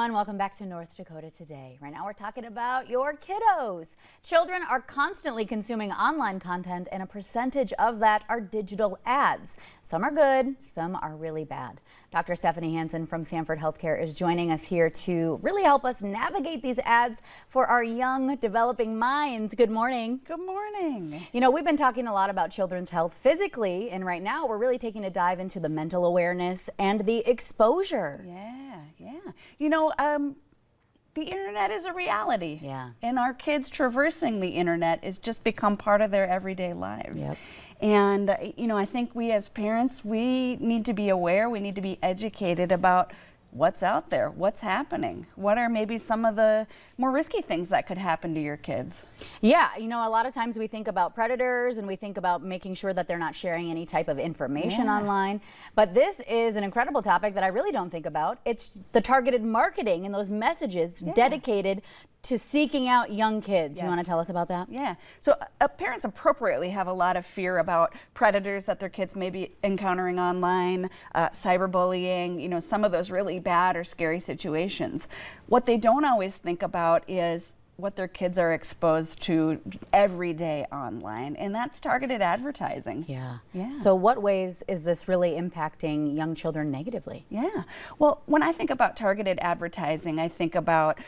everyone. Welcome back to North Dakota Today. Right now we're talking about your kiddos. Children are constantly consuming online content, and a percentage of that are digital ads. Some are good, some are really bad. Dr. Stephanie Hansen from Sanford Healthcare is joining us here to really help us navigate these ads for our young, developing minds. Good morning. Good morning. You know, we've been talking a lot about children's health physically, and right now we're really taking a dive into the mental awareness and the exposure. Yeah. You know, the internet is a reality. Yeah. And our kids traversing the internet has just become part of their everyday lives. Yep. And, you know, I think we as parents, we need to be aware, we need to be educated about what's out there, what's happening, what are maybe some of the more risky things that could happen to your kids. Yeah, you know, a lot of times we think about predators and we think about making sure that they're not sharing any type of information online. But this is an incredible topic that I really don't think about. It's the targeted marketing and those messages dedicated to seeking out young kids. You want to tell us about that? Yeah. So parents appropriately have a lot of fear about predators that their kids may be encountering online, cyberbullying, you know, some of those really bad or scary situations. What they don't always think about is what their kids are exposed to every day online, and that's targeted advertising. Yeah. Yeah. So what ways is this really impacting young children negatively? Yeah. Well, when I think about targeted advertising, I think about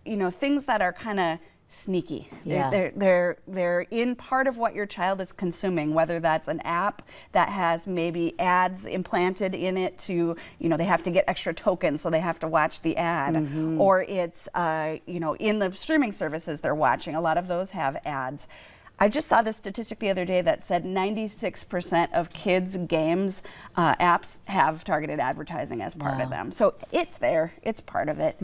you know, things that are kind of sneaky. Yeah. They're in part of what your child is consuming, whether that's an app that has maybe ads implanted in it to, you know, they have to get extra tokens so they have to watch the ad, or it's you know, in the streaming services they're watching, a lot of those have ads. I just saw this statistic the other day that said 96% of kids' games apps have targeted advertising as part of them. So it's there, it's part of it.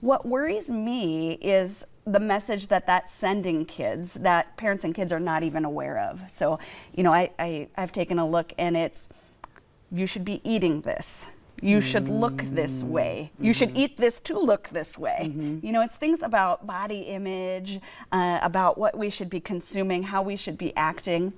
What worries me is the message that that's sending kids that parents and kids are not even aware of. So, you know, I've taken a look, and it's, you should be eating this. You should look this way. You should eat this to look this way. You know, it's things about body image, about what we should be consuming, how we should be acting.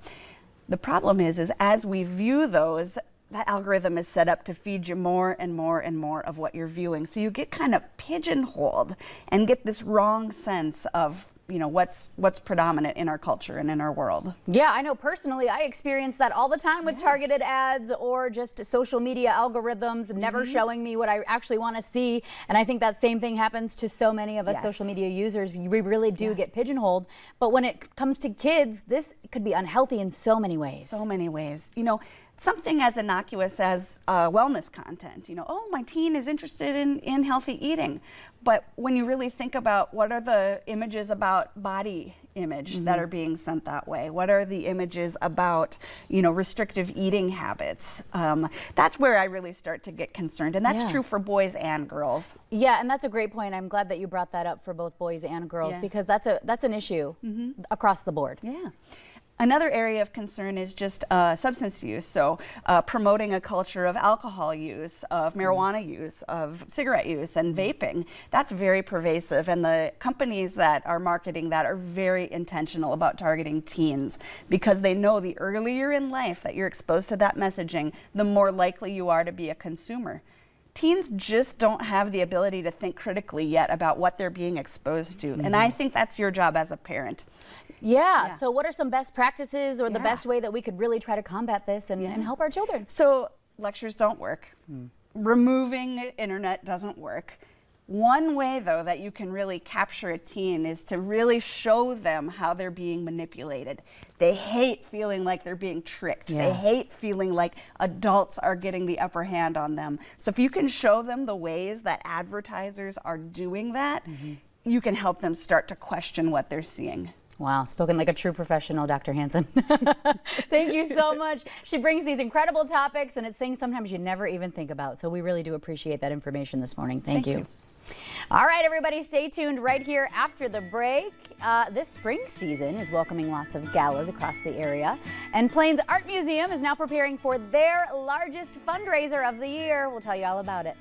The problem is as we view those, that algorithm is set up to feed you more and more and more of what you're viewing. So you get kind of pigeonholed and get this wrong sense of, you know, what's predominant in our culture and in our world. Yeah, I know personally I experience that all the time with targeted ads or just social media algorithms never showing me what I actually want to see. And I think that same thing happens to so many of us social media users. We really do get pigeonholed. But when it comes to kids, this could be unhealthy in so many ways. So many ways. You know, something as innocuous as wellness content, you know, oh, my teen is interested in healthy eating. But when you really think about what are the images about body image that are being sent that way, what are the images about, you know, restrictive eating habits, that's where I really start to get concerned. And that's true for boys and girls. Yeah, and that's a great point. I'm glad that you brought that up for both boys and girls, because that's an issue across the board. Yeah. Another area of concern is just substance use, so promoting a culture of alcohol use, of marijuana use, of cigarette use, and vaping. That's very pervasive, and the companies that are marketing that are very intentional about targeting teens, because they know the earlier in life that you're exposed to that messaging, the more likely you are to be a consumer. Teens just don't have the ability to think critically yet about what they're being exposed to. And I think that's your job as a parent. Yeah. So what are some best practices or the best way that we could really try to combat this and help our children? So lectures don't work. Removing internet doesn't work. One way, though, that you can really capture a teen is to really show them how they're being manipulated. They hate feeling like they're being tricked. They hate feeling like adults are getting the upper hand on them. So if you can show them the ways that advertisers are doing that, you can help them start to question what they're seeing. Wow, spoken like a true professional, Dr. Hansen. Thank you so much. She brings these incredible topics, and it's things sometimes you never even think about. So we really do appreciate that information this morning. Thank you. All right, everybody, stay tuned right here after the break. This spring season is welcoming lots of galas across the area, and Plains Art Museum is now preparing for their largest fundraiser of the year. We'll tell you all about it.